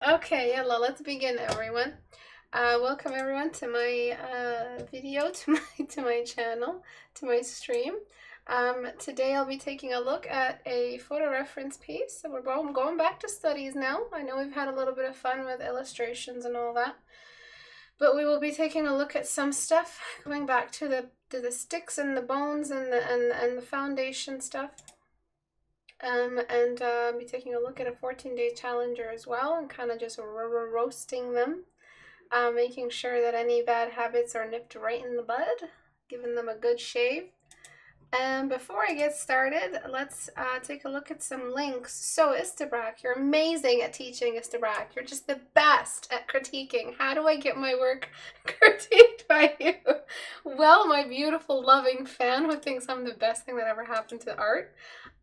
Okay, hello, let's begin everyone. Welcome everyone to my video, to my channel, to my stream. Today I'll be taking a look at a photo reference piece. So we're going back to studies now. I know we've had a little bit of fun with illustrations and all that, but we will be taking a look at some stuff, going back to the sticks and the bones and the foundation stuff. And be taking a look at a 14-day challenger as well, and kind of just roasting them, making sure that any bad habits are nipped right in the bud, giving them a good shave. And before I get started, let's take a look at some links. So Istebrak, you're amazing at teaching, Istebrak. You're just the best at critiquing. How do I get my work critiqued by you? Well, my beautiful, loving fan who thinks I'm the best thing that ever happened to art.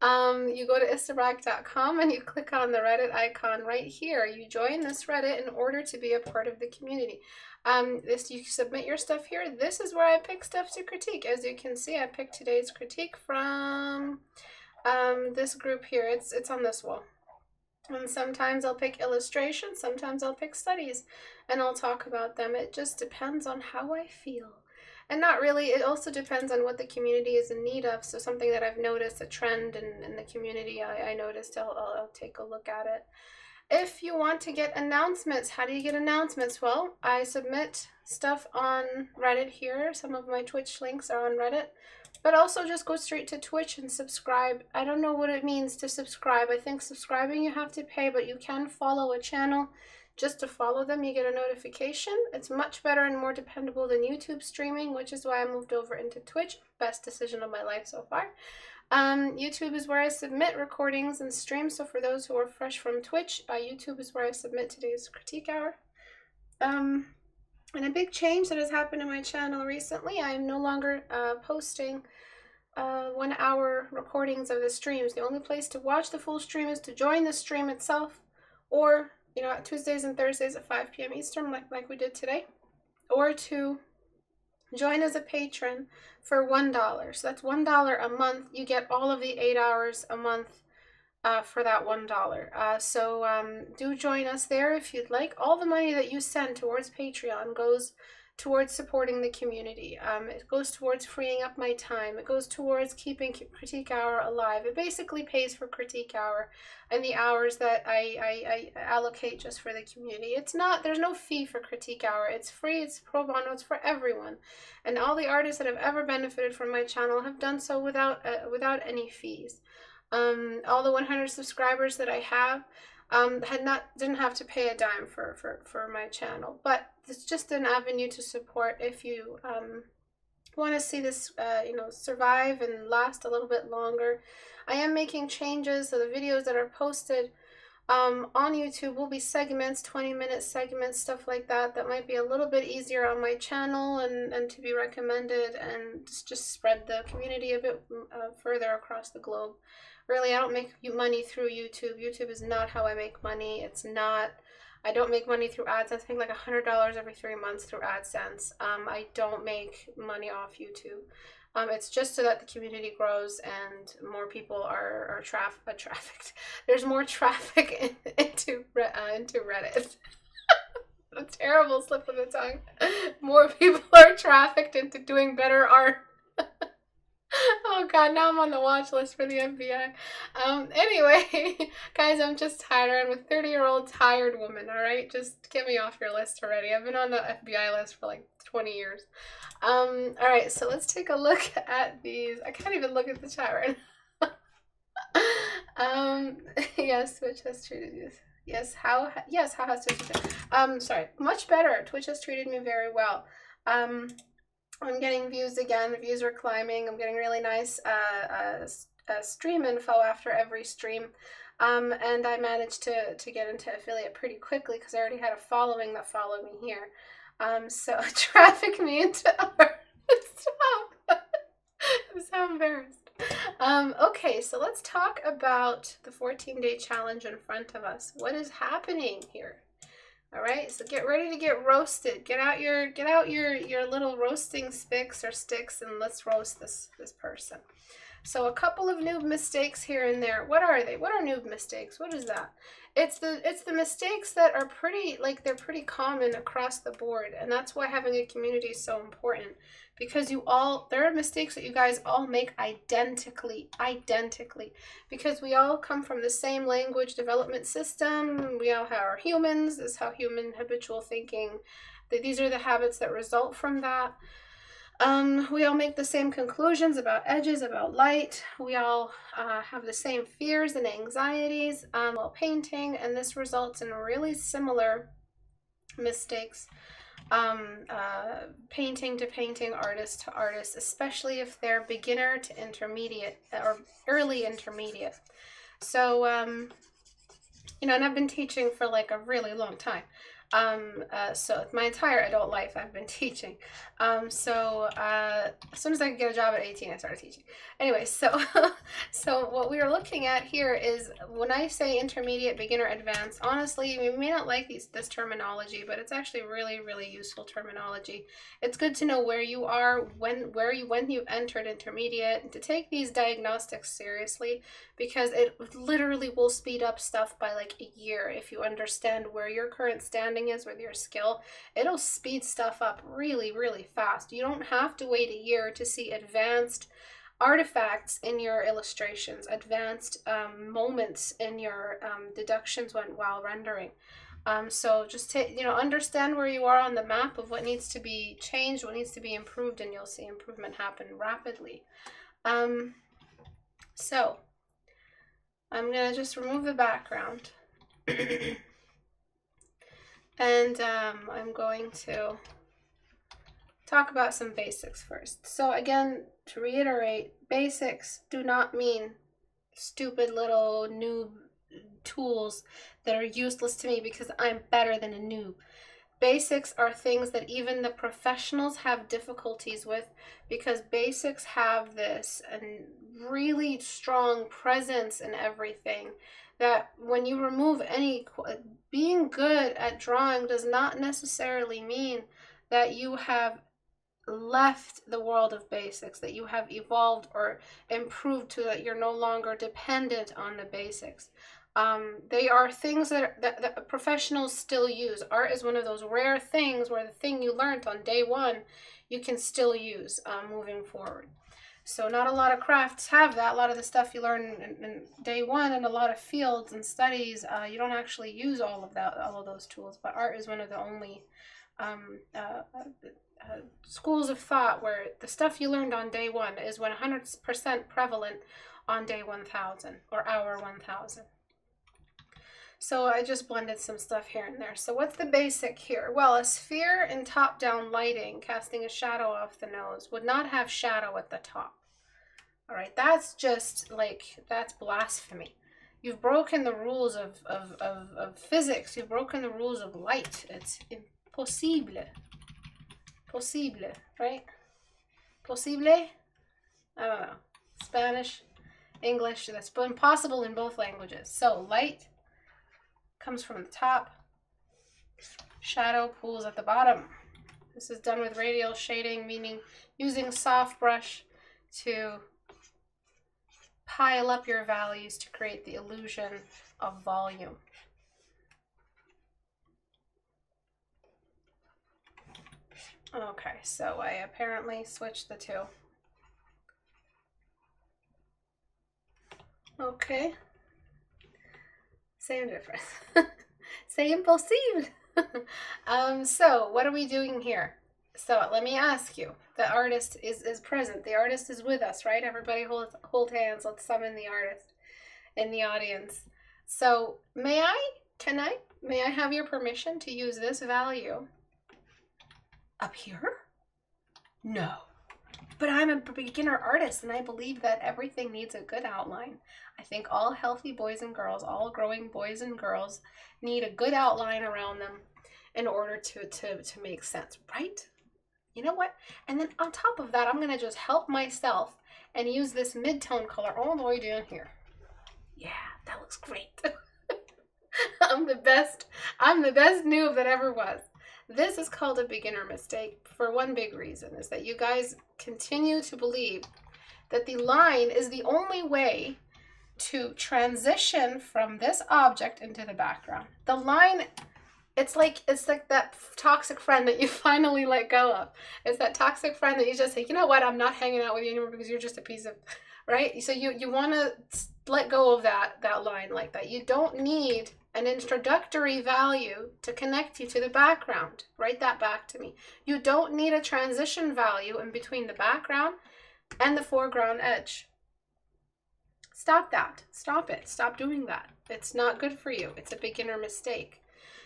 You go to istebrak.com and you click on the Reddit icon right here. You join this Reddit in order to be a part of the community. You submit your stuff here. This is where I pick stuff to critique. As you can see, I picked today's critique from this group here. It's on this wall. And sometimes I'll pick illustrations, sometimes I'll pick studies, and I'll talk about them. It just depends on how I feel. And not really, it also depends on what the community is in need of. So something that I've noticed, a trend in the community, I noticed, I'll take a look at it. If you want to get announcements, how do you get announcements? Well, I submit stuff on Reddit here. Some of my Twitch links are on Reddit. But also just go straight to Twitch and subscribe. I don't know what it means to subscribe. I think subscribing you have to pay, but you can follow a channel. Just to follow them, you get a notification. It's much better and more dependable than YouTube streaming, which is why I moved over into Twitch. Best decision of my life so far. YouTube is where I submit recordings and streams. So for those who are fresh from Twitch, YouTube is where I submit today's critique hour. And a big change that has happened in my channel recently, I am no longer posting 1 hour recordings of the streams. The only place to watch the full stream is to join the stream itself, or Tuesdays and Thursdays at 5 p.m. Eastern, like we did today, or to join as a patron for $1. So that's $1 a month. You get all of the 8 hours a month for that $1. So do join us there if you'd like. All the money that you send towards Patreon goes towards supporting the community. It goes towards freeing up my time. It goes towards keeping Critique Hour alive. It basically pays for Critique Hour and the hours that I allocate just for the community. There's no fee for Critique Hour. It's free, it's pro bono, it's for everyone. And all the artists that have ever benefited from my channel have done so without any fees. All the 100 subscribers that I have didn't have to pay a dime for my channel, but it's just an avenue to support if you want to see this survive and last a little bit longer. I am making changes, so the videos that are posted on YouTube will be segments, 20-minute segments, stuff like that might be a little bit easier on my channel and to be recommended, and just spread the community a bit further across the globe. Really, I don't make money through YouTube. YouTube is not how I make money. I don't make money through AdSense. I make like $100 every 3 months through AdSense. I don't make money off YouTube. It's just so that the community grows and more people are trafficked. There's more traffic into Reddit. A terrible slip of the tongue. More people are trafficked into doing better art. Oh god, now I'm on the watch list for the FBI. Anyway, guys, I'm just tired. I'm a 30-year-old tired woman, alright? Just get me off your list already. I've been on the FBI list for like 20 years. Alright, so let's take a look at these. I can't even look at the chat right now. Yes, Twitch has treated you. How has Twitch treated? Sorry, much better. Twitch has treated me very well. I'm getting views again. The views are climbing. I'm getting really nice stream info after every stream. And I managed to get into affiliate pretty quickly because I already had a following that followed me here. So traffic me into art. Stop. I'm so embarrassed. Okay, so let's talk about the 14-day challenge in front of us. What is happening here? All right, so get ready to get roasted. Get out your little roasting sticks and let's roast this person. So a couple of noob mistakes here and there. What are they? What are noob mistakes? What is that? It's the mistakes that are pretty, like, they're pretty common across the board, and that's why having a community is so important, because there are mistakes that you guys all make identically, because we all come from the same language development system. We all are humans. This is how human habitual thinking, these are the habits that result from that. We all make the same conclusions about edges, about light. We all have the same fears and anxieties while painting, and this results in really similar mistakes, painting to painting, artist to artist, especially if they're beginner to intermediate or early intermediate. So, you know, and I've been teaching for like a really long time. So my entire adult life I've been teaching. As soon as I could get a job at 18, I started teaching. Anyway, so so what we are looking at here is, when I say intermediate, beginner, advanced, honestly, we may not like this terminology, but it's actually really, really useful terminology. It's good to know where you are, when you've entered intermediate, and to take these diagnostics seriously, because it literally will speed up stuff by like a year if you understand where your current standing is with your skill. It'll speed stuff up really, really fast. You don't have to wait a year to see advanced artifacts in your illustrations, advanced moments in your deductions while rendering. So just understand where you are on the map of what needs to be changed, what needs to be improved, and you'll see improvement happen rapidly. So I'm gonna just remove the background. And I'm going to talk about some basics first. So again, to reiterate, basics do not mean stupid little noob tools that are useless to me because I'm better than a noob. Basics are things that even the professionals have difficulties with, because basics have this and really strong presence in everything, that when you remove any, being good at drawing does not necessarily mean that you have left the world of basics, that you have evolved or improved to that you're no longer dependent on the basics. They are things that professionals still use. Art is one of those rare things where the thing you learned on day one, you can still use moving forward. So not a lot of crafts have that. A lot of the stuff you learn in day one in a lot of fields and studies, you don't actually use all of those tools. But art is one of the only schools of thought where the stuff you learned on day one is 100% prevalent on day 1000 or hour 1000. So I just blended some stuff here and there. So what's the basic here? Well, a sphere in top-down lighting, casting a shadow off the nose, would not have shadow at the top. All right, that's just like, that's blasphemy. You've broken the rules of physics. You've broken the rules of light. It's impossible. Possible, right? Possible? I don't know. Spanish, English, that's impossible in both languages. So light comes from the top, shadow pools at the bottom. This is done with radial shading, meaning using soft brush to pile up your values to create the illusion of volume. Okay, so I apparently switched the two. Okay. Same difference. C'est impossible. So what are we doing here? So let me ask you. The artist is present. The artist is with us, right? Everybody hold hands. Let's summon the artist in the audience. So may I have your permission to use this value up here? No. But I'm a beginner artist, and I believe that everything needs a good outline. I think all healthy boys and girls, all growing boys and girls, need a good outline around them in order to make sense, right? You know what? And then on top of that, I'm going to just help myself and use this mid-tone color all the way down here. Yeah, that looks great. I'm the best noob that ever was. This is called a beginner mistake for one big reason, is that you guys continue to believe that the line is the only way to transition from this object into the background. The line, it's like that toxic friend that you finally let go of. It's that toxic friend that you just say, you know what, I'm not hanging out with you anymore because you're just a piece of, right? So you want to let go of that line like that. You don't need an introductory value to connect you to the background. Write that back to me. You don't need a transition value in between the background and the foreground edge. Stop that. Stop it. Stop doing that. It's not good for you. It's a beginner mistake.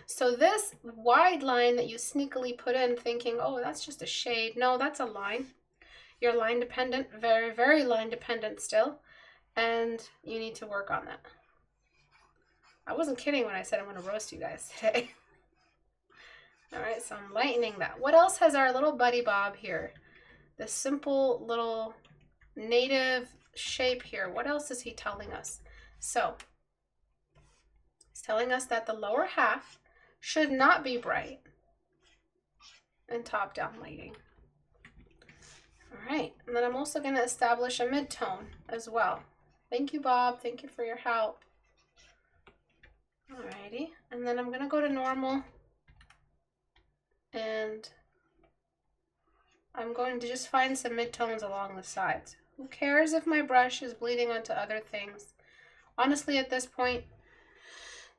So this wide line that you sneakily put in thinking, oh, that's just a shade. No, that's a line. You're line dependent, very, very line dependent still. And you need to work on that. I wasn't kidding when I said I'm going to roast you guys today. All right, so I'm lightening that. What else has our little buddy Bob here? This simple little native shape here. What else is he telling us? So he's telling us that the lower half should not be bright and top-down lighting. All right, and then I'm also going to establish a mid-tone as well. Thank you, Bob. Thank you for your help. Alrighty, and then I'm going to go to normal, and I'm going to just find some midtones along the sides. Who cares if my brush is bleeding onto other things? Honestly, at this point,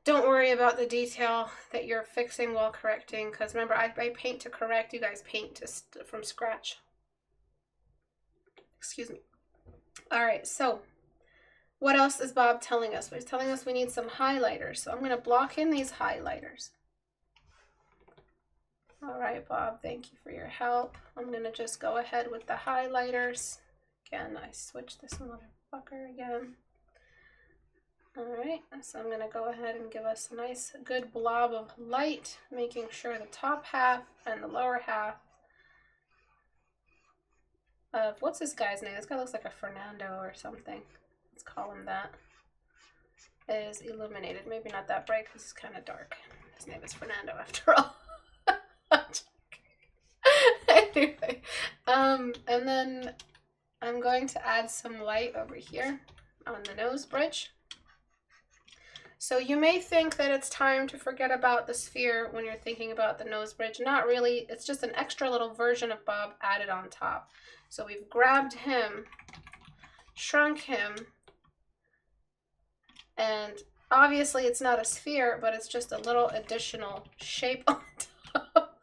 don't worry about the detail that you're fixing while correcting, because remember, I paint to correct, you guys paint from scratch. Excuse me. Alright, so what else is Bob telling us? He's telling us we need some highlighters. So I'm going to block in these highlighters. All right, Bob, thank you for your help. I'm going to just go ahead with the highlighters. Again, I switched this motherfucker again. All right, so I'm going to go ahead and give us a nice good blob of light, making sure the top half and the lower half of, what's this guy's name? This guy looks like a Fernando or something. Let's call him that. Is illuminated. Maybe not that bright because he's kind of dark. His name is Fernando after all. Anyway, and then I'm going to add some light over here on the nose bridge. So you may think that it's time to forget about the sphere when you're thinking about the nose bridge. Not really. It's just an extra little version of Bob added on top. So we've grabbed him, shrunk him, and obviously it's not a sphere, but it's just a little additional shape on top.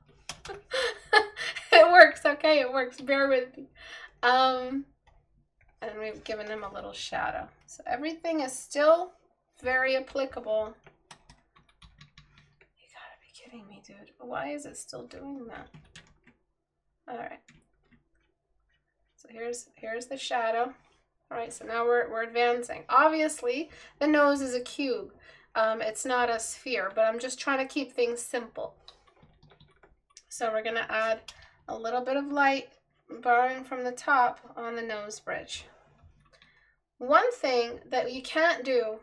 It works, okay? It works. Bear with me. And we've given him a little shadow. So everything is still very applicable. You gotta be kidding me, dude. Why is it still doing that? All right. So here's the shadow. All right, so now we're advancing. Obviously, the nose is a cube. It's not a sphere, but I'm just trying to keep things simple. So we're gonna add a little bit of light, borrowing from the top on the nose bridge. One thing that you can't do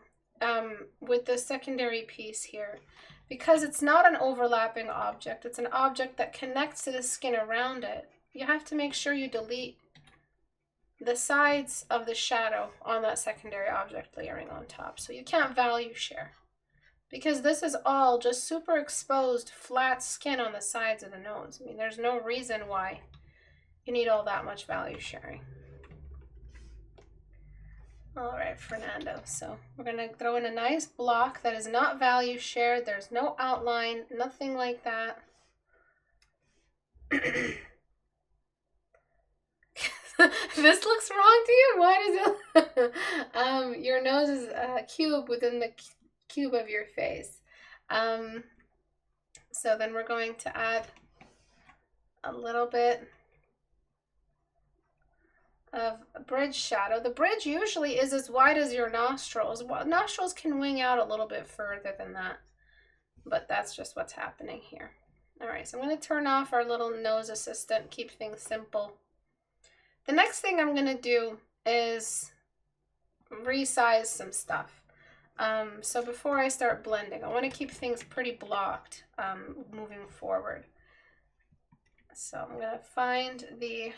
with this secondary piece here, because it's not an overlapping object, it's an object that connects to the skin around it, you have to make sure you delete the sides of the shadow on that secondary object layering on top. So you can't value share, because this is all just super exposed flat skin on the sides of the nose. I mean, there's no reason why you need all that much value sharing. All right, Fernando. So we're going to throw in a nice block that is not value shared. There's no outline, nothing like that. This looks wrong to you? Why does it? Your nose is a cube within the cube of your face. So then we're going to add a little bit of a bridge shadow. The bridge usually is as wide as your nostrils. Well, nostrils can wing out a little bit further than that, but that's just what's happening here. All right, so I'm going to turn off our little nose assistant, keep things simple. The next thing I'm going to do is resize some stuff. So before I start blending, I want to keep things pretty blocked moving forward. So I'm going to find the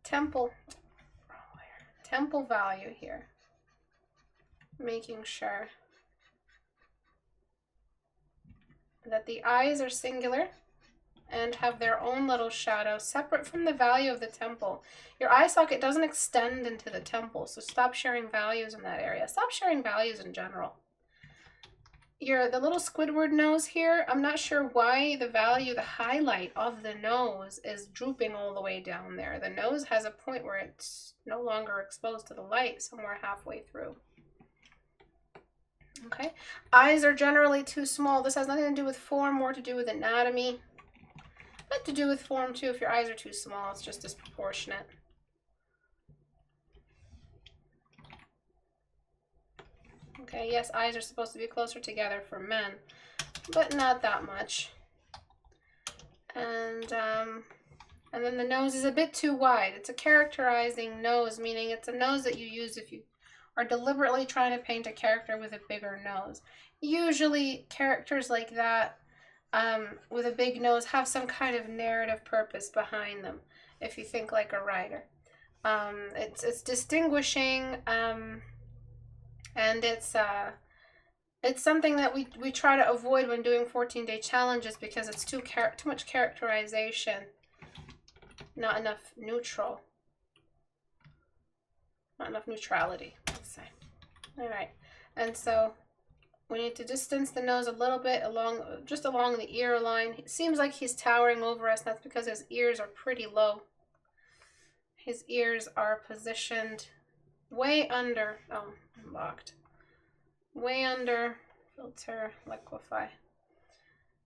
temple value here. Making sure that the eyes are singular and have their own little shadow separate from the value of the temple. Your eye socket doesn't extend into the temple, so stop sharing values in that area. Stop sharing values in general. The little Squidward nose here, I'm not sure why the value, the highlight of the nose is drooping all the way down there. The nose has a point where it's no longer exposed to the light, somewhere halfway through. Okay, eyes are generally too small. This has nothing to do with form, more to do with anatomy. But to do with form too, if your eyes are too small, it's just disproportionate. Okay, yes, eyes are supposed to be closer together for men, but not that much. And then the nose is a bit too wide. It's a characterizing nose, meaning it's a nose that you use if you are deliberately trying to paint a character with a bigger nose. Usually characters like that with a big nose have some kind of narrative purpose behind them, if you think like a writer. It's distinguishing, and it's something that we try to avoid when doing 14-day challenges because it's too much characterization, not enough neutral, not enough neutrality, let's say. All right, and so we need to distance the nose a little bit just along the ear line. It seems like he's towering over us. That's because his ears are pretty low. His ears are positioned way under, oh, I'm locked. Way under, filter, liquefy,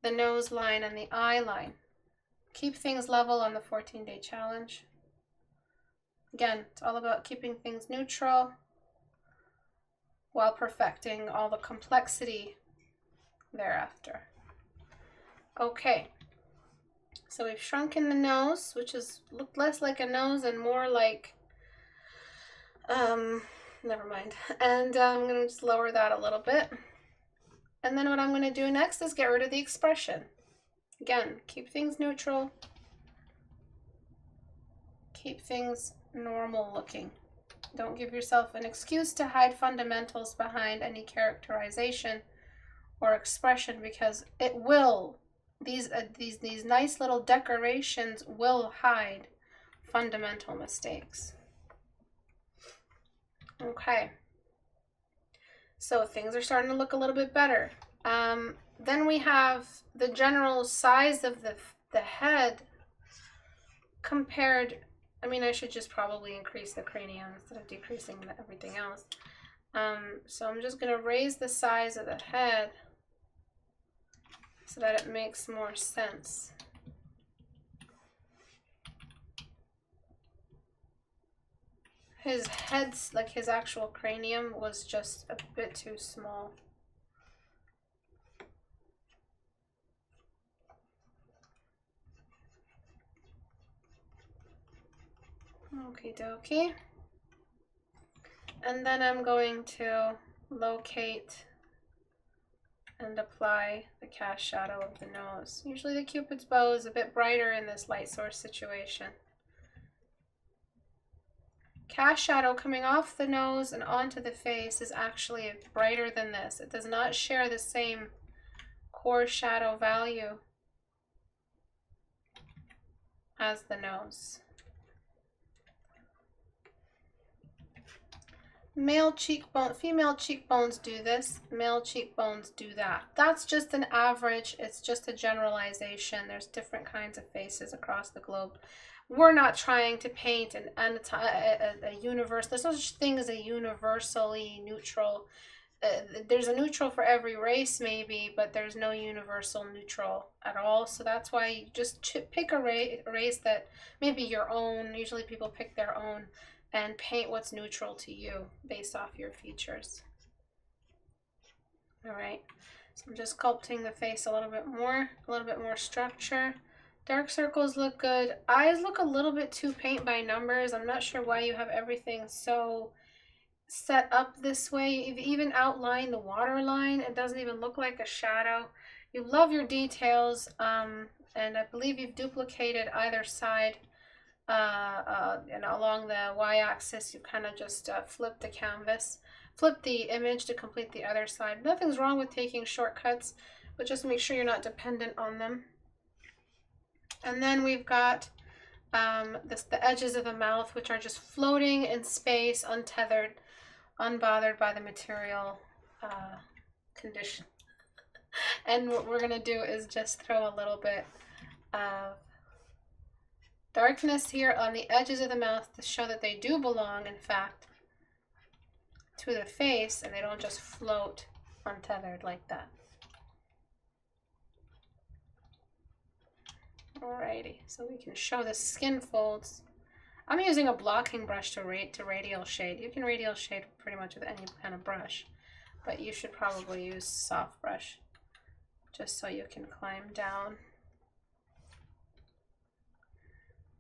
the nose line and the eye line. Keep things level on the 14-day challenge. Again, it's all about keeping things neutral while perfecting all the complexity thereafter. Okay, so we've shrunken the nose, which is looked less like a nose and more like, never mind. And I'm going to just lower that a little bit. And then what I'm going to do next is get rid of the expression. Again, keep things neutral. Keep things normal looking. Don't give yourself an excuse to hide fundamentals behind any characterization or expression, because it will. These nice little decorations will hide fundamental mistakes. Okay. So things are starting to look a little bit better. Then we have the general size of the head compared. I mean, I should just probably increase the cranium instead of decreasing everything else. So I'm just going to raise the size of the head so that it makes more sense. His head's, like his actual cranium, was just a bit too small. Okie dokie. And then I'm going to locate and apply the cast shadow of the nose. Usually the Cupid's bow is a bit brighter in this light source situation. Cast shadow coming off the nose and onto the face is actually brighter than this. It does not share the same core shadow value as the nose. Male cheekbone, female cheekbones do this, male cheekbones do that. That's just an average, it's just a generalization. There's different kinds of faces across the globe. We're not trying to paint a universe. There's no such thing as a universally neutral. There's a neutral for every race maybe, but there's no universal neutral at all. So that's why you just pick a race that maybe your own. Usually people pick their own and paint what's neutral to you based off your features. All right, so I'm just sculpting the face a little bit more structure. Dark circles look good. Eyes look a little bit too paint by numbers. I'm not sure why you have everything so set up this way. You've even outlined the waterline. It doesn't even look like a shadow. You love your details, and I believe you've duplicated either side and along the y-axis, you kind of just flip the canvas, flip the image to complete the other side. Nothing's wrong with taking shortcuts, but just make sure you're not dependent on them. And then we've got the edges of the mouth, which are just floating in space, untethered, unbothered by the material condition. And what we're going to do is just throw a little bit of darkness here on the edges of the mouth to show that they do belong, in fact, to the face, and they don't just float untethered like that. Alrighty, so we can show the skin folds. I'm using a blocking brush to radial shade. You can radial shade pretty much with any kind of brush, but you should probably use soft brush just so you can climb down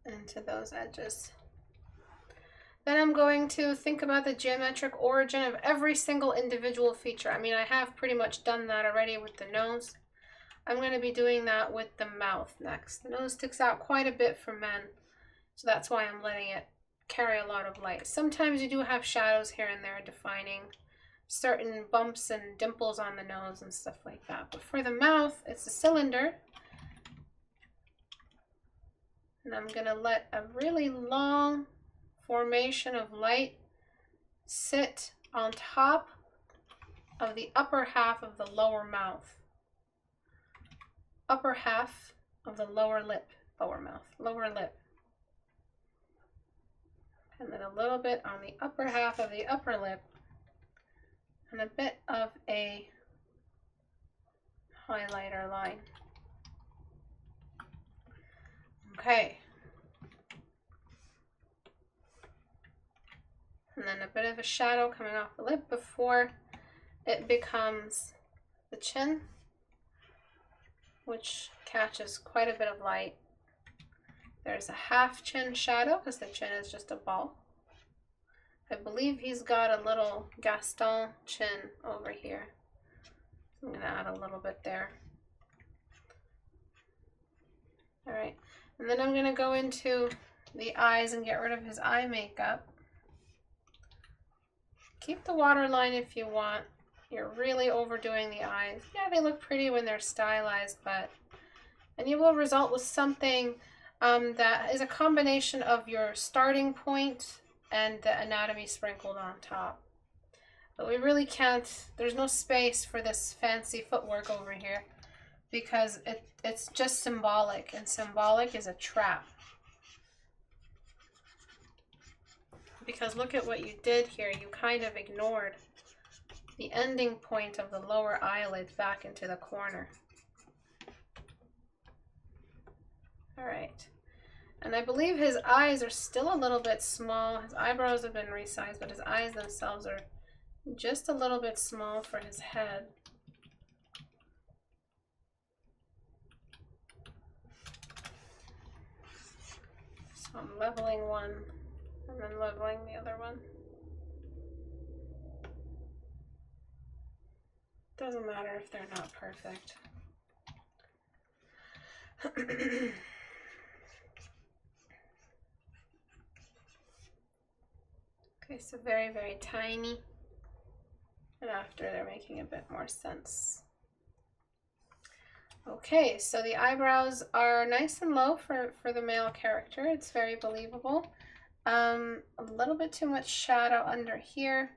into those edges. Then I'm going to think about the geometric origin of every single individual feature. I mean, I have pretty much done that already with the nose. I'm going to be doing that with the mouth next. The nose sticks out quite a bit for men, so that's why I'm letting it carry a lot of light. Sometimes you do have shadows here and there defining certain bumps and dimples on the nose and stuff like that. But for the mouth, it's a cylinder. And I'm going to let a really long formation of light sit on top of the upper half of the lower mouth. Upper half of the lower lip, lower mouth, lower lip. And then a little bit on the upper half of the upper lip, and a bit of a highlighter line. Okay. And then a bit of a shadow coming off the lip before it becomes the chin, which catches quite a bit of light. There's a half chin shadow because the chin is just a ball. I believe he's got a little Gaston chin over here. So I'm going to add a little bit there. All right, and then I'm going to go into the eyes and get rid of his eye makeup. Keep the waterline if you want. You're really overdoing the eyes. Yeah, they look pretty when they're stylized, and you will result with something that is a combination of your starting point and the anatomy sprinkled on top. But we really can't, there's no space for this fancy footwork over here because it's just symbolic, and symbolic is a trap. Because look at what you did here. You kind of ignored the ending point of the lower eyelid back into the corner. All right. And I believe his eyes are still a little bit small. His eyebrows have been resized, but his eyes themselves are just a little bit small for his head. So I'm leveling one and then leveling the other one. Doesn't matter if they're not perfect. Okay, so very, very tiny. And after they're making a bit more sense. Okay, so the eyebrows are nice and low for the male character. It's very believable. A little bit too much shadow under here.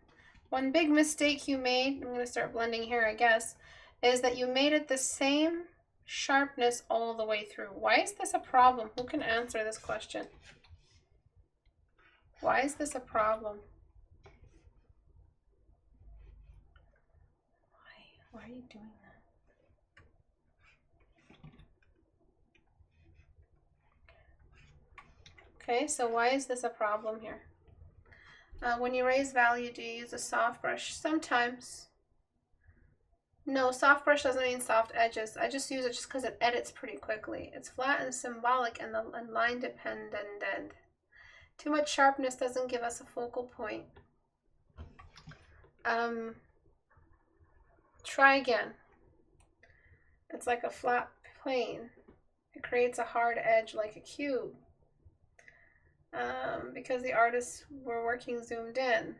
One big mistake you made, I'm going to start blending here, I guess, is that you made it the same sharpness all the way through. Why is this a problem? Who can answer this question? Why is this a problem? Why are you doing that? Okay, so why is this a problem here? When you raise value, do you use a soft brush? Sometimes. No, soft brush doesn't mean soft edges. I just use it just because it edits pretty quickly. It's flat and symbolic and line dependent. Too much sharpness doesn't give us a focal point. Try again. It's like a flat plane. It creates a hard edge like a cube. because the artists were working zoomed in.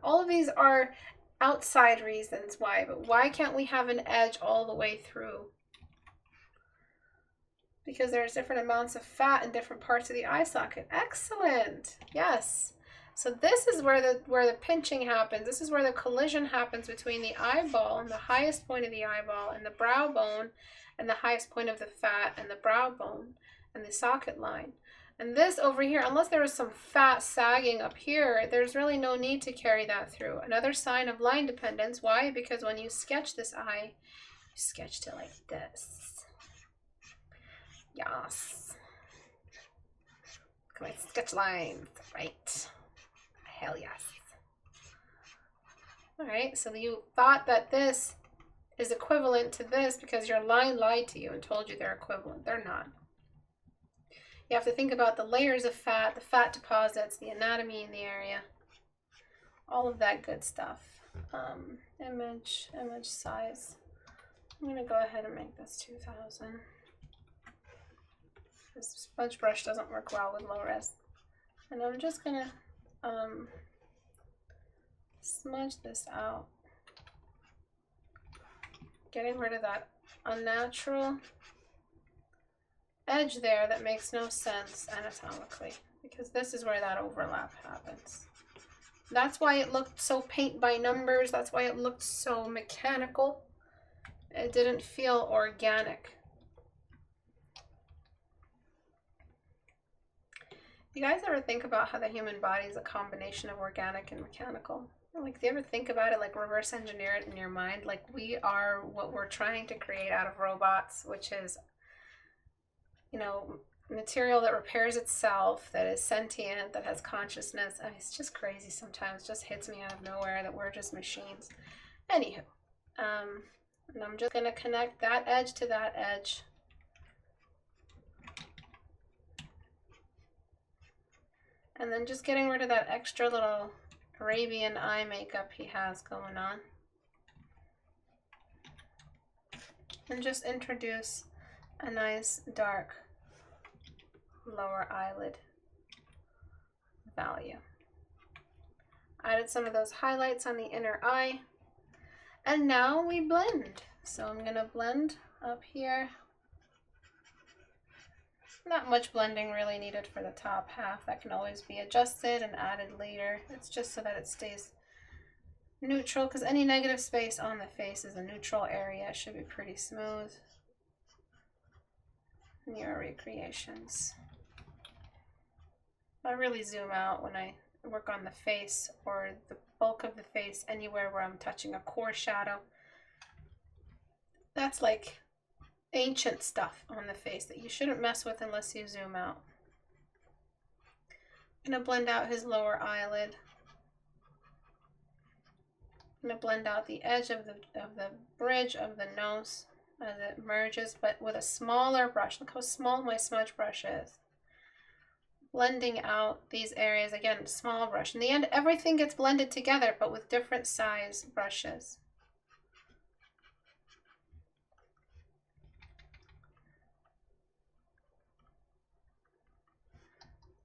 All of these are outside reasons why, but why can't we have an edge all the way through? Because there's different amounts of fat in different parts of the eye socket. Excellent. Yes. So this is where the pinching happens. This is where the collision happens between the eyeball and the highest point of the eyeball and the brow bone and the highest point of the fat and the brow bone and the socket line. And this over here, unless there was some fat sagging up here, there's really no need to carry that through. Another sign of line dependence. Why? Because when you sketch this eye, you sketched it like this. Yes. Look at my sketch lines. Right. Hell yes. Alright, so you thought that this is equivalent to this because your line lied to you and told you they're equivalent. They're not. You have to think about the layers of fat, the fat deposits, the anatomy in the area, all of that good stuff. Image size. I'm going to go ahead and make this 2000. This smudge brush doesn't work well with low res. And I'm just going to smudge this out. Getting rid of that unnatural edge there that makes no sense anatomically, because this is where that overlap happens. That's why it looked so paint by numbers. That's why it looked so mechanical. It didn't feel organic. You guys ever think about how the human body is a combination of organic and mechanical? Like, do you ever think about it, like reverse engineer it in your mind? Like, we are what we're trying to create out of robots, which is, you know, material that repairs itself, that is sentient, that has consciousness. I mean, it's just crazy sometimes. It just hits me out of nowhere that we're just machines. Anywho, and I'm just going to connect that edge to that edge. And then just getting rid of that extra little Arabian eye makeup he has going on. And just introduce a nice dark lower eyelid value. Added some of those highlights on the inner eye. And now we blend. So I'm going to blend up here. Not much blending really needed for the top half. That can always be adjusted and added later. It's just so that it stays neutral, because any negative space on the face is a neutral area. It should be pretty smooth in your recreations. I really zoom out when I work on the face or the bulk of the face, anywhere where I'm touching a core shadow. That's like ancient stuff on the face that you shouldn't mess with unless you zoom out. I'm going to blend out his lower eyelid. I'm going to blend out the edge of the bridge of the nose as it merges, but with a smaller brush. Look how small my smudge brush is. Blending out these areas, again, small brush. In the end, everything gets blended together, but with different size brushes.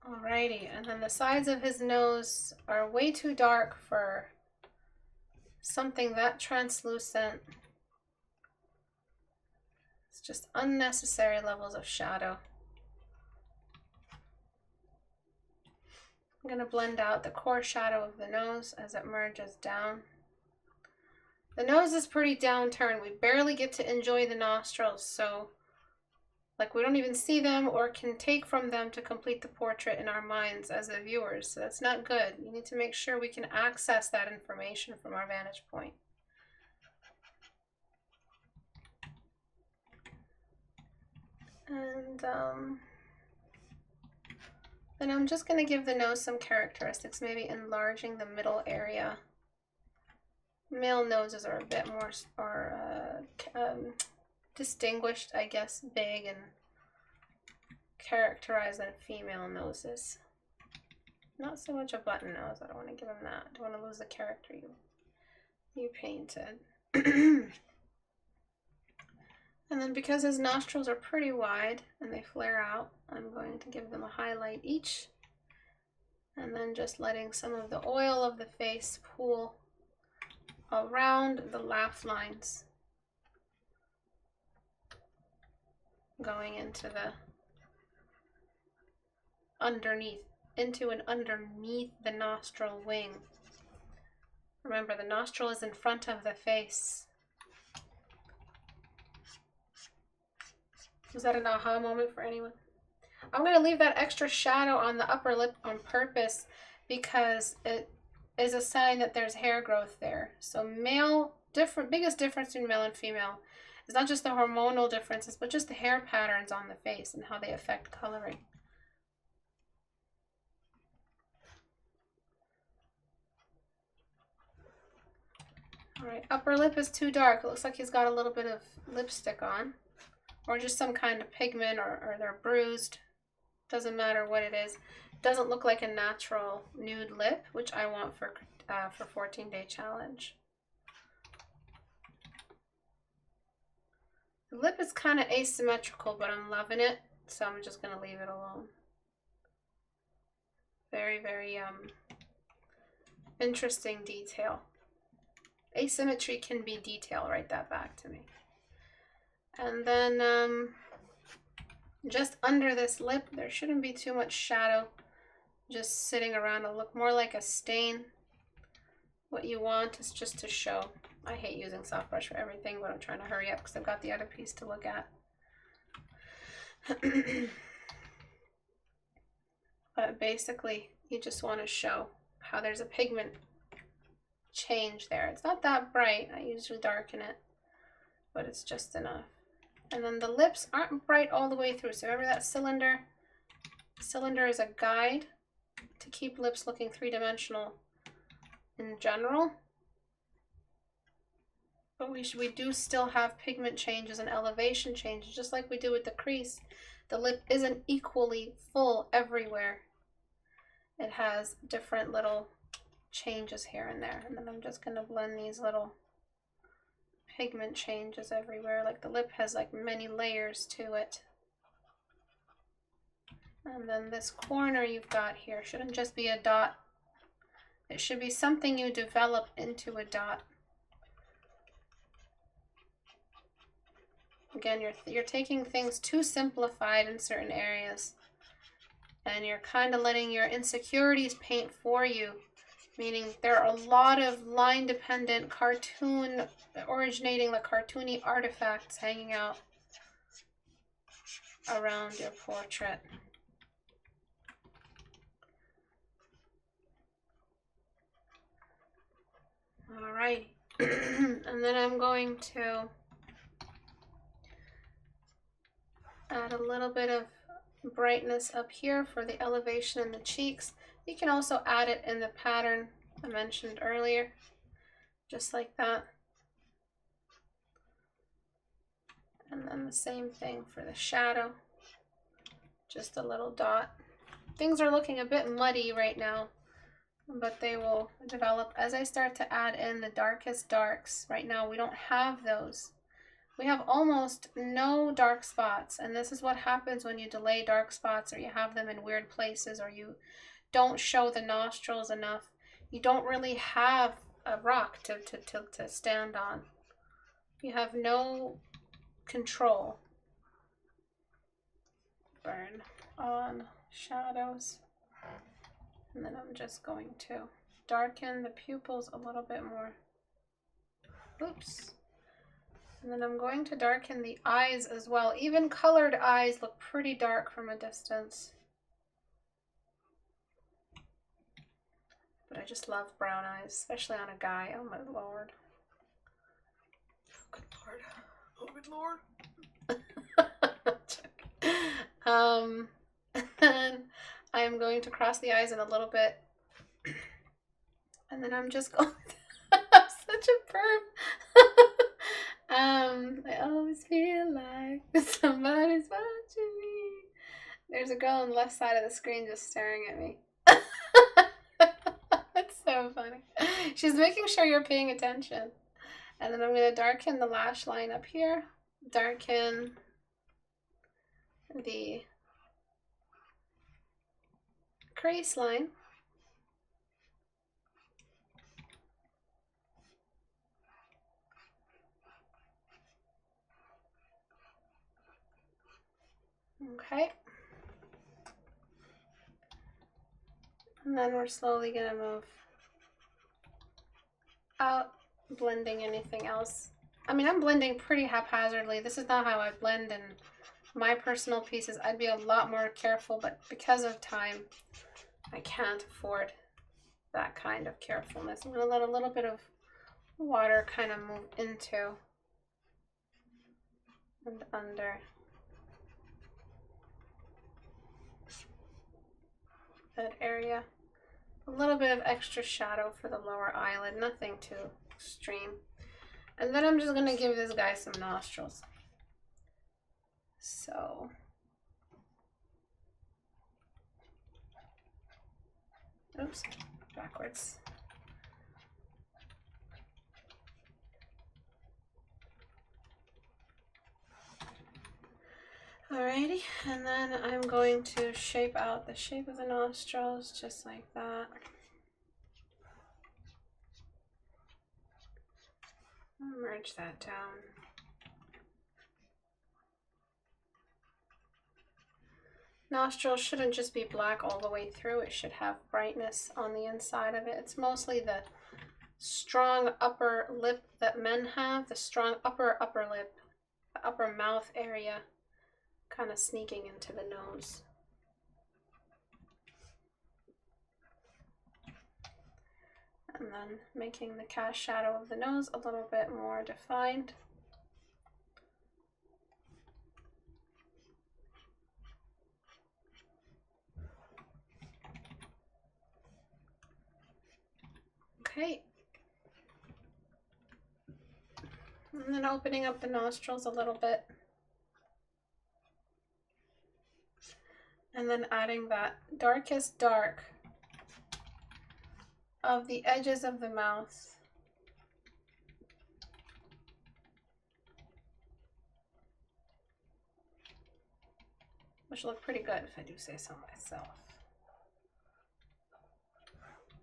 Alrighty, and then the sides of his nose are way too dark for something that translucent. It's just unnecessary levels of shadow. I'm going to blend out the core shadow of the nose as it merges down. The nose is pretty downturned. We barely get to enjoy the nostrils, so like we don't even see them or can take from them to complete the portrait in our minds as the viewers. So that's not good. You need to make sure we can access that information from our vantage point. And then I'm just going to give the nose some characteristics, maybe enlarging the middle area. Male noses are a bit more distinguished, I guess, big and characterized than female noses. Not so much a button nose. I don't want to give him that. I don't want to lose the character you painted. And then because his nostrils are pretty wide and they flare out, I'm going to give them a highlight each And then just letting some of the oil of the face pool around the laugh lines, going into the underneath the nostril wing. Remember, the nostril is in front of the face. Was that an aha moment for anyone? I'm going to leave that extra shadow on the upper lip on purpose because it is a sign that there's hair growth there. So biggest difference between male and female is not just the hormonal differences, but just the hair patterns on the face and how they affect coloring. All right, upper lip is too dark. It looks like he's got a little bit of lipstick on, or just some kind of pigment, or they're bruised. Doesn't matter what it is. Doesn't look like a natural nude lip, which I want for 14-day challenge. The lip is kind of asymmetrical, but I'm loving it, so I'm just gonna leave it alone. Very, very interesting detail. Asymmetry can be detail. Write that back to me. And then just under this lip, there shouldn't be too much shadow just sitting around. It'll look more like a stain. What you want is just to show. I hate using soft brush for everything, but I'm trying to hurry up because I've got the other piece to look at. But basically, you just want to show how there's a pigment change there. It's not that bright. I usually darken it, but it's just enough. And then the lips aren't bright all the way through. So remember that cylinder? Cylinder is a guide to keep lips looking three-dimensional in general. But we do still have pigment changes and elevation changes, just like we do with the crease. The lip isn't equally full everywhere. It has different little changes here and there. And then I'm just going to blend these little pigment changes everywhere. Like the lip has like many layers to it. And then this corner you've got here shouldn't just be a dot. It should be something you develop into a dot. Again, you're taking things too simplified in certain areas, and you're kind of letting your insecurities paint for you, meaning there are a lot of line-dependent originating like cartoony artifacts hanging out around your portrait. All right, and then I'm going to add a little bit of brightness up here for the elevation in the cheeks. You can also add it in the pattern I mentioned earlier, just like that. And then the same thing for the shadow, just a little dot. Things are looking a bit muddy right now, but they will develop as I start to add in the darkest darks. Right now we don't have those. We have almost no dark spots, and this is what happens when you delay dark spots, or you have them in weird places, or you don't show the nostrils enough. You don't really have a rock to stand on. You have no control. Burn on shadows. And then I'm just going to darken the pupils a little bit more. Oops. And then I'm going to darken the eyes as well. Even colored eyes look pretty dark from a distance. But I just love brown eyes, especially on a guy. Oh my lord. Oh good lord. Oh good lord. And then I'm going to cross the eyes in a little bit. And then I'm just going to have such a perv. I always feel like somebody's watching me. There's a girl on the left side of the screen just staring at me. That's so funny. She's making sure you're paying attention. And then I'm going to darken the lash line up here. Darken the crease line. Okay. And then we're slowly gonna move out, blending anything else. I mean, I'm blending pretty haphazardly. This is not how I blend in my personal pieces. I'd be a lot more careful, but because of time, I can't afford that kind of carefulness. I'm gonna let a little bit of water kind of move into and under that area. A little bit of extra shadow for the lower eyelid, nothing too extreme. And then I'm just gonna give this guy some nostrils. So oops, backwards. Alrighty, and then I'm going to shape out the shape of the nostrils just like that. Merge that down. Nostrils shouldn't just be black all the way through. It should have brightness on the inside of it. It's mostly the strong upper lip that men have, the strong upper lip, the upper mouth area, kind of sneaking into the nose. And then making the cast shadow of the nose a little bit more defined. Okay. And then opening up the nostrils a little bit. And then adding that darkest dark of the edges of the mouth. Which look pretty good if I do say so myself.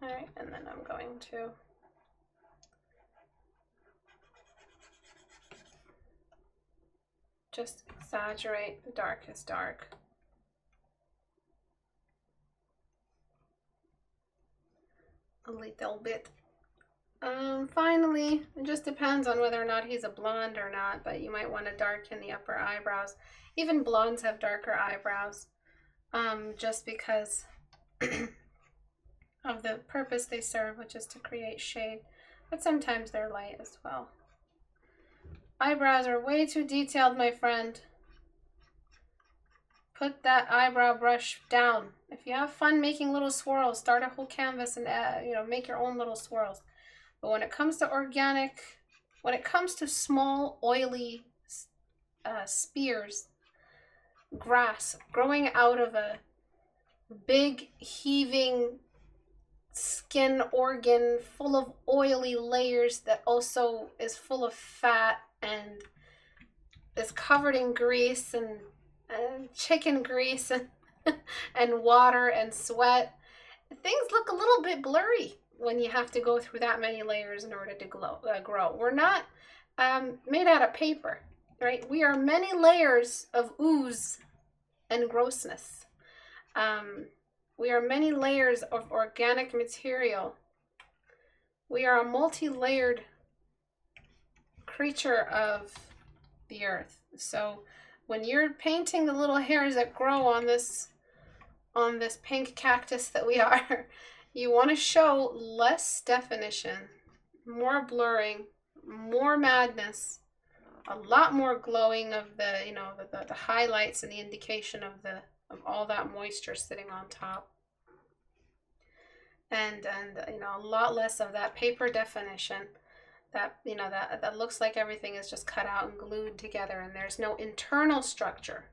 Alright, and then I'm going to just exaggerate the darkest dark. A little bit. Finally, it just depends on whether or not he's a blonde or not, but you might want to darken the upper eyebrows. Even blondes have darker eyebrows, just because of the purpose they serve, which is to create shade, but sometimes they're light as well. Eyebrows are way too detailed, my friend. Put that eyebrow brush down. If you have fun making little swirls, start a whole canvas and make your own little swirls. But when it comes to organic, when it comes to small, oily spears, grass growing out of a big, heaving skin organ full of oily layers that also is full of fat and is covered in grease and chicken grease and, and water and sweat, things look a little bit blurry when you have to go through that many layers in order to grow. We're not made out of paper, right? We are many layers of ooze and grossness. We are many layers of organic material. We are a multi-layered creature of the earth. So when you're painting the little hairs that grow on this pink cactus that we are, you want to show less definition, more blurring, more madness, a lot more glowing of the highlights and the indication of all that moisture sitting on top. And a lot less of that paper definition that that looks like everything is just cut out and glued together and there's no internal structure.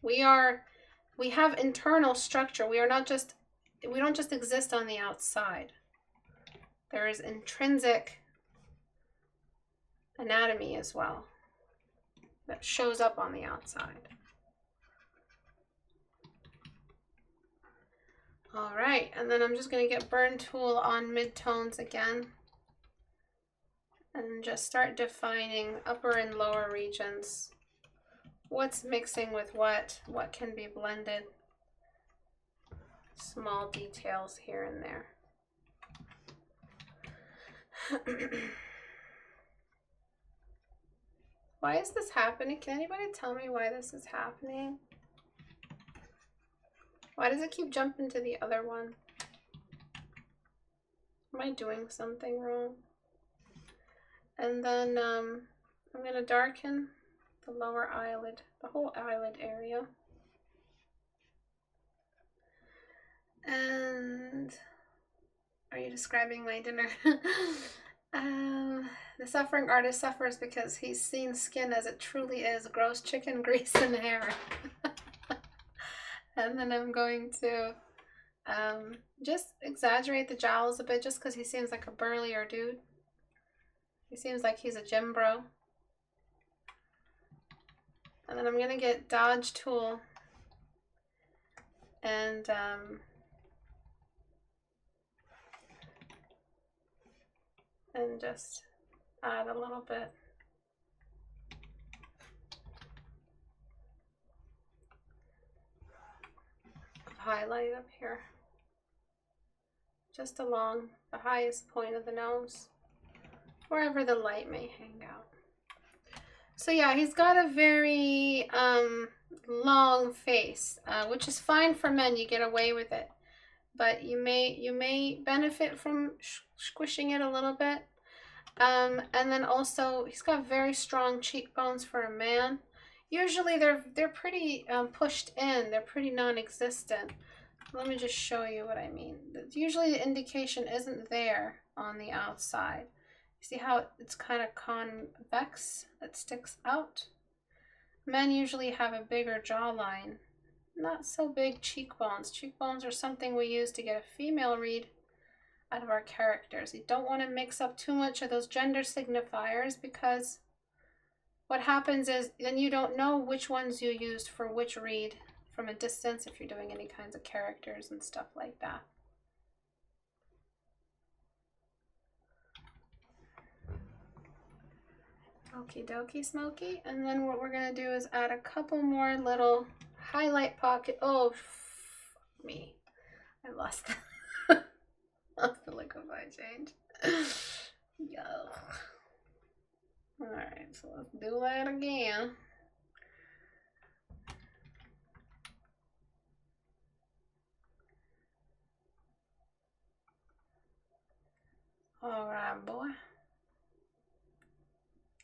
We have internal structure. We don't just exist on the outside. There is intrinsic anatomy as well that shows up on the outside. All right, and then I'm just going to get burn tool on midtones again and just start defining upper and lower regions what's mixing with what can be blended. Small details here and there. Why is this happening? Can anybody tell me why this is happening? Why does it keep jumping to the other one? Am I doing something wrong? And then I'm going to darken the lower eyelid, the whole eyelid area. And are you describing my dinner? The suffering artist suffers because he's seen skin as it truly is, gross chicken grease and hair. And then I'm going to just exaggerate the jowls a bit just because he seems like a burlier dude. He seems like he's a gym bro. And then I'm going to get Dodge tool and just add a little bit of highlight up here, just along the highest point of the nose, wherever the light may hang out. So yeah, he's got a very long face, which is fine for men. You get away with it, but you may benefit from squishing it a little bit. And then also he's got very strong cheekbones for a man. Usually they're pretty pushed in. They're pretty non-existent. Let me just show you what I mean. Usually the indication isn't there on the outside. See how it's kind of convex? It sticks out. Men usually have a bigger jawline. Not so big cheekbones. Cheekbones are something we use to get a female read out of our characters. You don't want to mix up too much of those gender signifiers, because what happens is then you don't know which ones you used for which read from a distance if you're doing any kinds of characters and stuff like that. Okie dokie smoky. And then what we're going to do is add a couple more little highlight pocket. Oh, me. I lost that. Lost the liquify change. Yuck. Alright, so let's do that again. Alright, boy.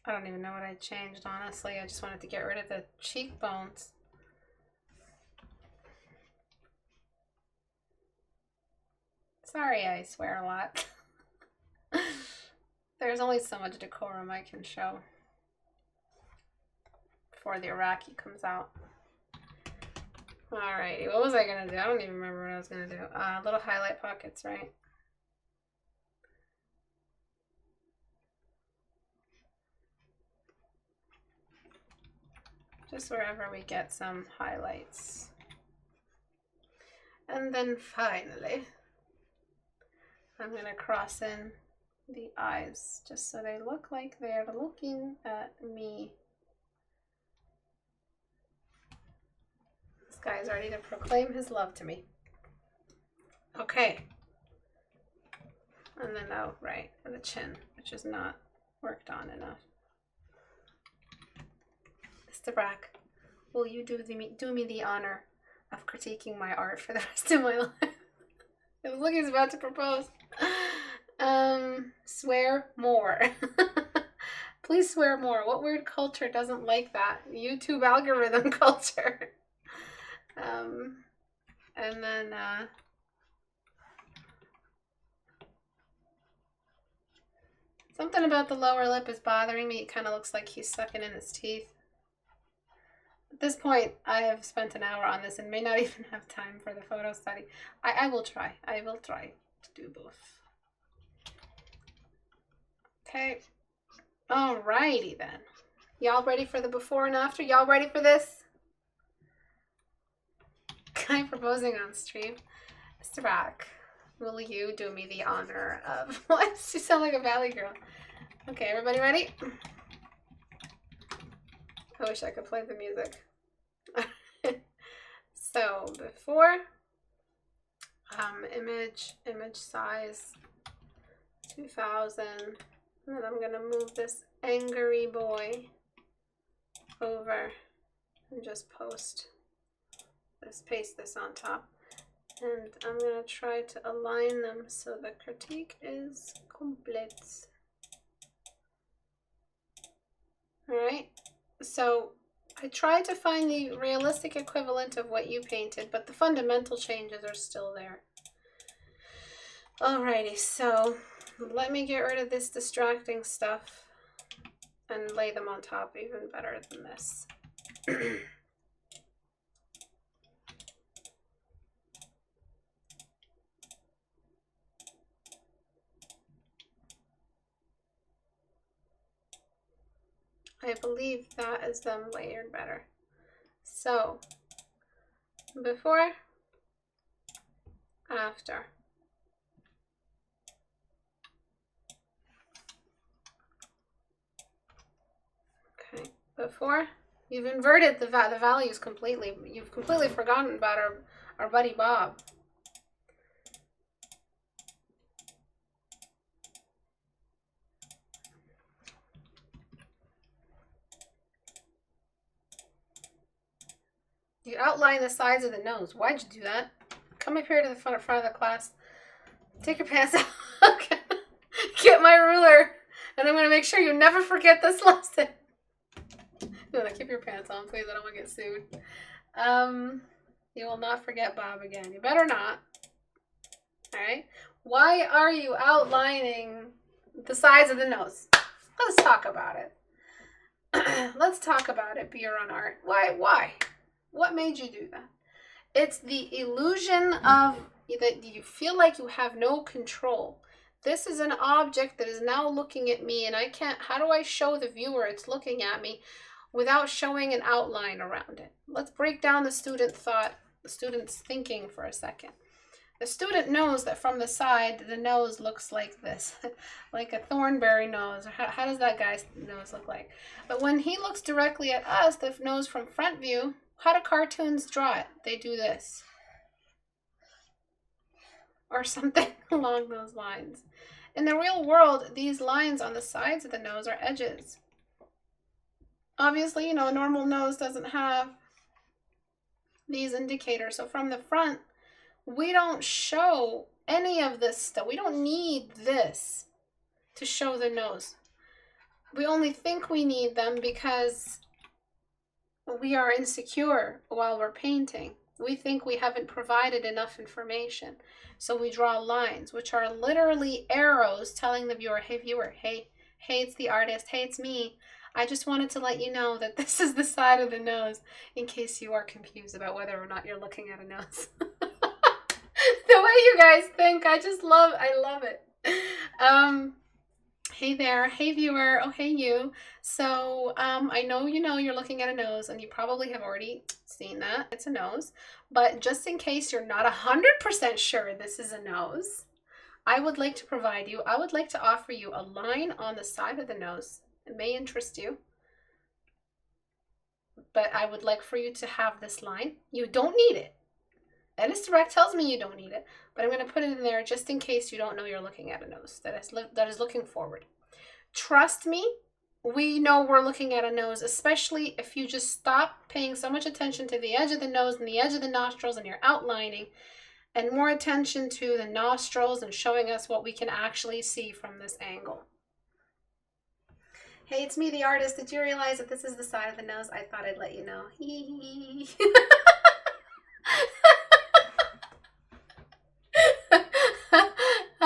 I don't even know what I changed, honestly. I just wanted to get rid of the cheekbones. Sorry, I swear a lot. There's only so much decorum I can show before the Iraqi comes out. Alrighty, what was I gonna do? I don't even remember what I was gonna do. Little highlight pockets, right? Just wherever we get some highlights. And then finally, I'm going to cross in the eyes just so they look like they're looking at me. This guy is ready to proclaim his love to me. Okay. And then, oh, right, and the chin, which is not worked on enough. Istebrak, will you do me the honor of critiquing my art for the rest of my life? It was like he's about to propose. Swear more. Please swear more. What weird culture doesn't like that? YouTube algorithm culture. And then something about the lower lip is bothering me. It kind of looks like he's sucking in his teeth. At this point, I have spent an hour on this and may not even have time for the photo study. I will try. I will try to do both. Okay. Alrighty then. Y'all ready for the before and after? Y'all ready for this? Guy proposing on stream. Istebrak, will you do me the honor of... What? You sound like a valley girl. Okay, everybody ready? I wish I could play the music. So before, image size 2000, and then I'm gonna move this angry boy over and just paste this on top. And I'm gonna try to align them so the critique is complete. All right, so I tried to find the realistic equivalent of what you painted, but the fundamental changes are still there. Alrighty, so let me get rid of this distracting stuff and lay them on top even better than this. I believe that is them layered better. So, before, after. Okay, before, you've inverted the values completely. You've completely forgotten about our buddy Bob. You outline the sides of the nose. Why'd you do that? Come up here to the front of the class. Take your pants off. Get my ruler. And I'm going to make sure you never forget this lesson. No, keep your pants on, please. I don't want to get sued. You will not forget Bob again. You better not. Alright? Why are you outlining the sides of the nose? Let's talk about it. Let's talk about it, Beer on Art. Why? What made you do that? It's the illusion of that you feel like you have no control. This is an object that is now looking at me, and I can't, how do I show the viewer it's looking at me without showing an outline around it? Let's break down the student's thinking for a second. The student knows that from the side, the nose looks like this, like a Thornberry nose. Or how does that guy's nose look like? But when he looks directly at us, the nose from front view, how do cartoons draw it? They do this. Or something along those lines. In the real world, these lines on the sides of the nose are edges. Obviously, you know, a normal nose doesn't have these indicators. So from the front, we don't show any of this stuff. We don't need this to show the nose. We only think we need them because we are insecure while we're painting. We think we haven't provided enough information. So we draw lines, which are literally arrows telling the viewer, hey viewer, hey, it's the artist, hey, it's me. I just wanted to let you know that this is the side of the nose in case you are confused about whether or not you're looking at a nose. The way you guys think, I love it. Hey there, hey viewer, oh hey you. So I know you're looking at a nose, and you probably have already seen that it's a nose, but just in case you're not 100% sure this is a nose, I would like to offer you a line on the side of the nose. It may interest you, but I would like for you to have this line. You don't need it. I'm Istebrak tells me you don't need it, but I'm going to put it in there just in case you don't know you're looking at a nose that is looking forward. Trust me, we know we're looking at a nose, especially if you just stop paying so much attention to the edge of the nose and the edge of the nostrils and you're outlining, and more attention to the nostrils and showing us what we can actually see from this angle. Hey, it's me, the artist. Did you realize that this is the side of the nose? I thought I'd let you know.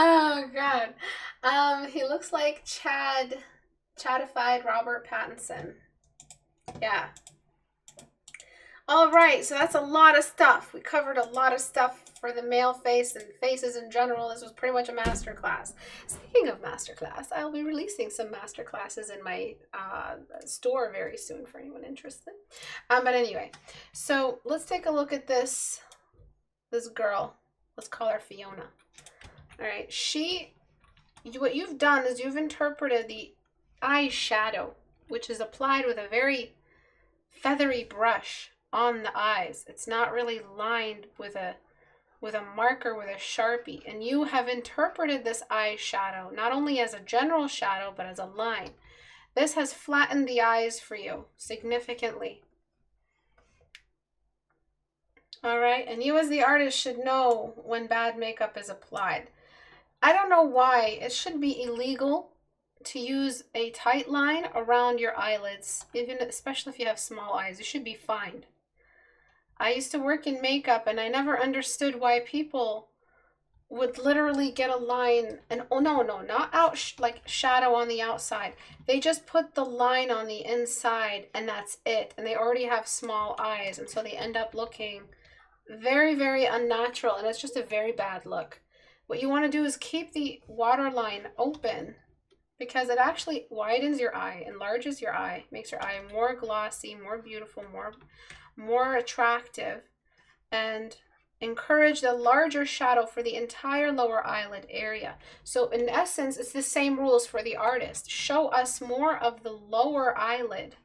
Oh God. He looks like Chadified Robert Pattinson. Yeah. All right, so that's a lot of stuff. We covered a lot of stuff for the male face and faces in general. This was pretty much a masterclass. Speaking of masterclass, I'll be releasing some masterclasses in my store very soon for anyone interested. But anyway, so let's take a look at this girl. Let's call her Fiona. All right, what you've done is you've interpreted the eyeshadow, which is applied with a very feathery brush on the eyes. It's not really lined with a marker, with a Sharpie. And you have interpreted this eye shadow not only as a general shadow, but as a line. This has flattened the eyes for you significantly. All right, and you as the artist should know when bad makeup is applied. I don't know why it should be illegal to use a tight line around your eyelids, especially if you have small eyes. You should be fined. I used to work in makeup and I never understood why people would literally get a line and, oh no, not out like shadow on the outside. They just put the line on the inside and that's it. And they already have small eyes, and so they end up looking very, very unnatural, and it's just a very bad look. What you want to do is keep the waterline open, because it actually widens your eye, enlarges your eye, makes your eye more glossy, more beautiful, more attractive, and encourage the larger shadow for the entire lower eyelid area. So in essence, it's the same rules for the artist. Show us more of the lower eyelid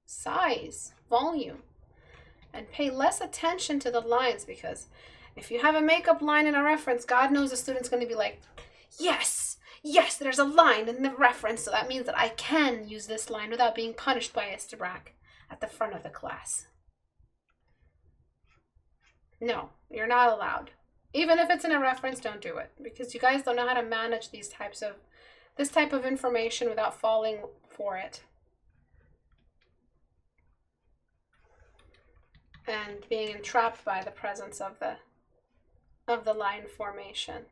size, volume, and pay less attention to the lines, because if you have a makeup line in a reference, God knows the student's going to be like, yes, there's a line in the reference, so that means that I can use this line without being punished by Istebrak at the front of the class. No, you're not allowed. Even if it's in a reference, don't do it, because you guys don't know how to manage this type of information without falling for it and being entrapped by the presence of the line formation.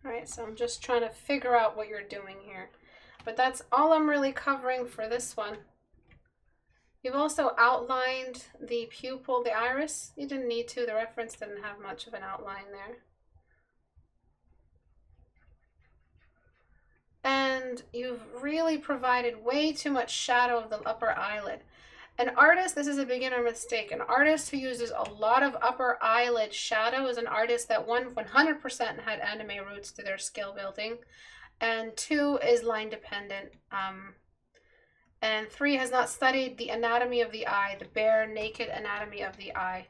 All right, so I'm just trying to figure out what you're doing here, but that's all I'm really covering for this one. You've also outlined the pupil, the iris. You didn't need to. The reference didn't have much of an outline there. And you've really provided way too much shadow of the upper eyelid. An artist, this is a beginner mistake. An artist who uses a lot of upper eyelid shadow is an artist that 100% had anime roots to their skill building, and 2 is line dependent. And 3 has not studied the anatomy of the eye, the bare, naked anatomy of the eye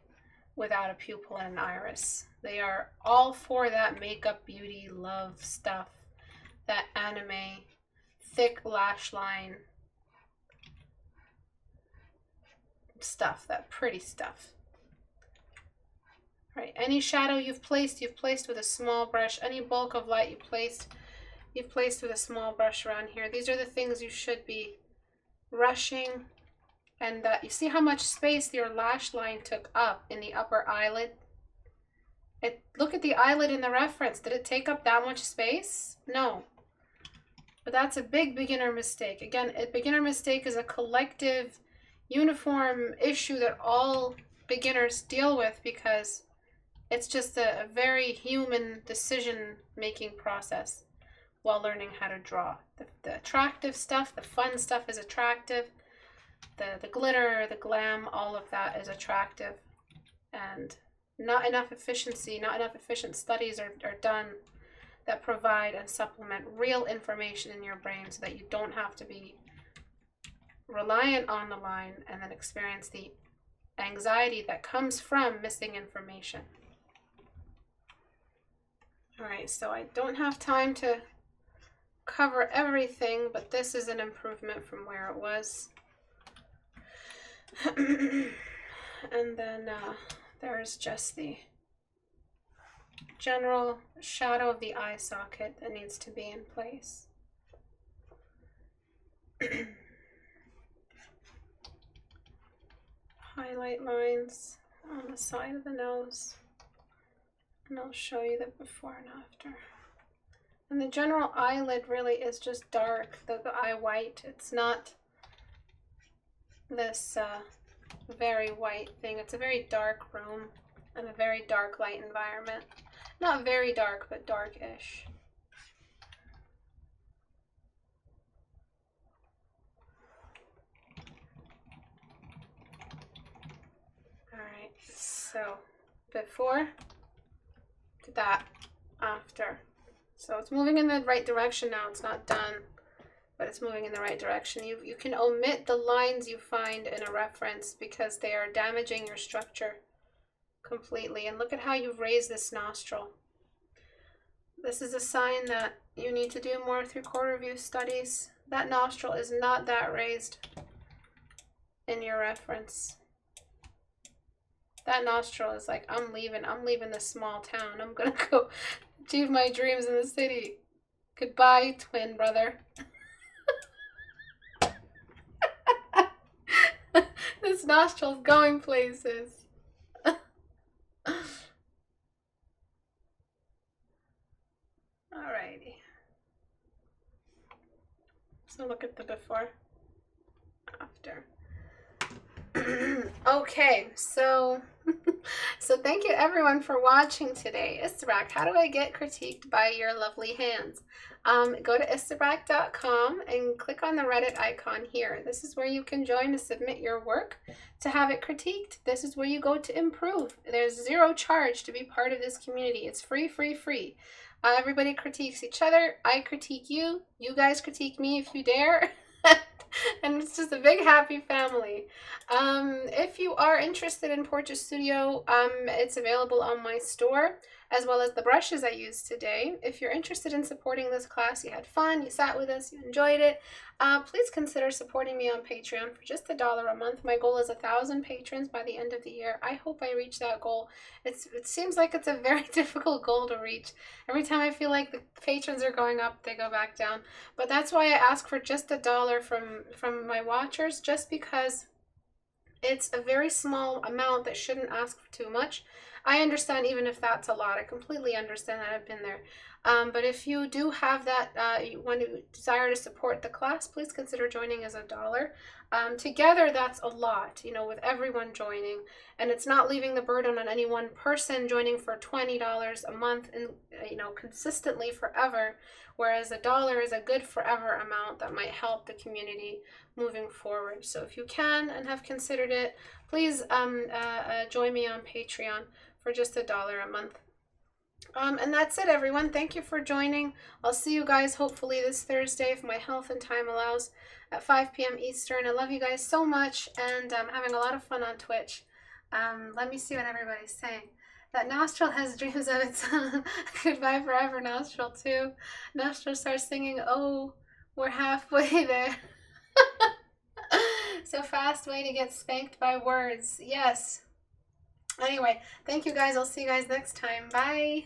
without a pupil and an iris. They are all for that makeup, beauty, love stuff, that anime, thick lash line stuff, that pretty stuff. All right, any shadow you've placed with a small brush. Any bulk of light you've placed with a small brush around here. These are the things you should be rushing, and you see how much space your lash line took up in the upper eyelid. Look at the eyelid in the reference. Did it take up that much space? No. But that's a big beginner mistake. Again, a beginner mistake is a collective, uniform issue that all beginners deal with, because it's just a very human decision-making process while learning how to draw. The attractive stuff, the fun stuff is attractive. The glitter, the glam, all of that is attractive. And not enough efficiency, not enough efficient studies are done that provide and supplement real information in your brain, so that you don't have to be reliant on the line and then experience the anxiety that comes from missing information. All right, so I don't have time to cover everything, but this is an improvement from where it was. And then there's just the general shadow of the eye socket that needs to be in place. Highlight lines on the side of the nose, and I'll show you the before and after. And the general eyelid really is just dark, the eye white. It's not this very white thing. It's a very dark room and a very dark light environment. Not very dark, but dark-ish. Alright, so before to that, after. So it's moving in the right direction now. It's not done, but it's moving in the right direction. You can omit the lines you find in a reference because they are damaging your structure completely. And look at how you've raised this nostril. This is a sign that you need to do more three-quarter view studies. That nostril is not that raised in your reference. That nostril is like, I'm leaving this small town. I'm gonna go achieve my dreams in the city. Goodbye, twin brother. This nostril's going places. Alrighty. So look at the before, after. Okay, so thank you everyone for watching today. Istebrak, how do I get critiqued by your lovely hands? Go to istebrak.com and click on the Reddit icon here. This is where you can join to submit your work to have it critiqued. This is where you go to improve. There's zero charge to be part of this community. It's free, free, free. Everybody critiques each other. I critique you. You guys critique me if you dare. And it's just a big happy family. If you are interested in Portrait Studio, it's available on my store, as well as the brushes I used today. If you're interested in supporting this class, you had fun, you sat with us, you enjoyed it, please consider supporting me on Patreon for just $1 a month. My goal is 1,000 patrons by the end of the year. I hope I reach that goal. It seems like it's a very difficult goal to reach. Every time I feel like the patrons are going up, they go back down. But that's why I ask for just $1 from my watchers, just because it's a very small amount that shouldn't ask for too much. I understand even if that's a lot. I completely understand that. I've been there. But if you do have that, you want to desire to support the class, please consider joining as $1. Together, that's a lot, you know, with everyone joining. And it's not leaving the burden on any one person joining for $20 a month and, you know, consistently forever. Whereas $1 is a good forever amount that might help the community moving forward. So if you can and have considered it, please join me on Patreon for just $1 a month. And that's it, everyone. Thank you for joining. I'll see you guys hopefully this Thursday, if my health and time allows, at 5 p.m. Eastern. I love you guys so much, and I'm having a lot of fun on Twitch. Let me see what everybody's saying. That nostril has dreams of its own. Goodbye forever, nostril too. Nostril starts singing, oh, we're halfway there. So fast way to get spanked by words. Yes. Anyway, thank you guys. I'll see you guys next time. Bye.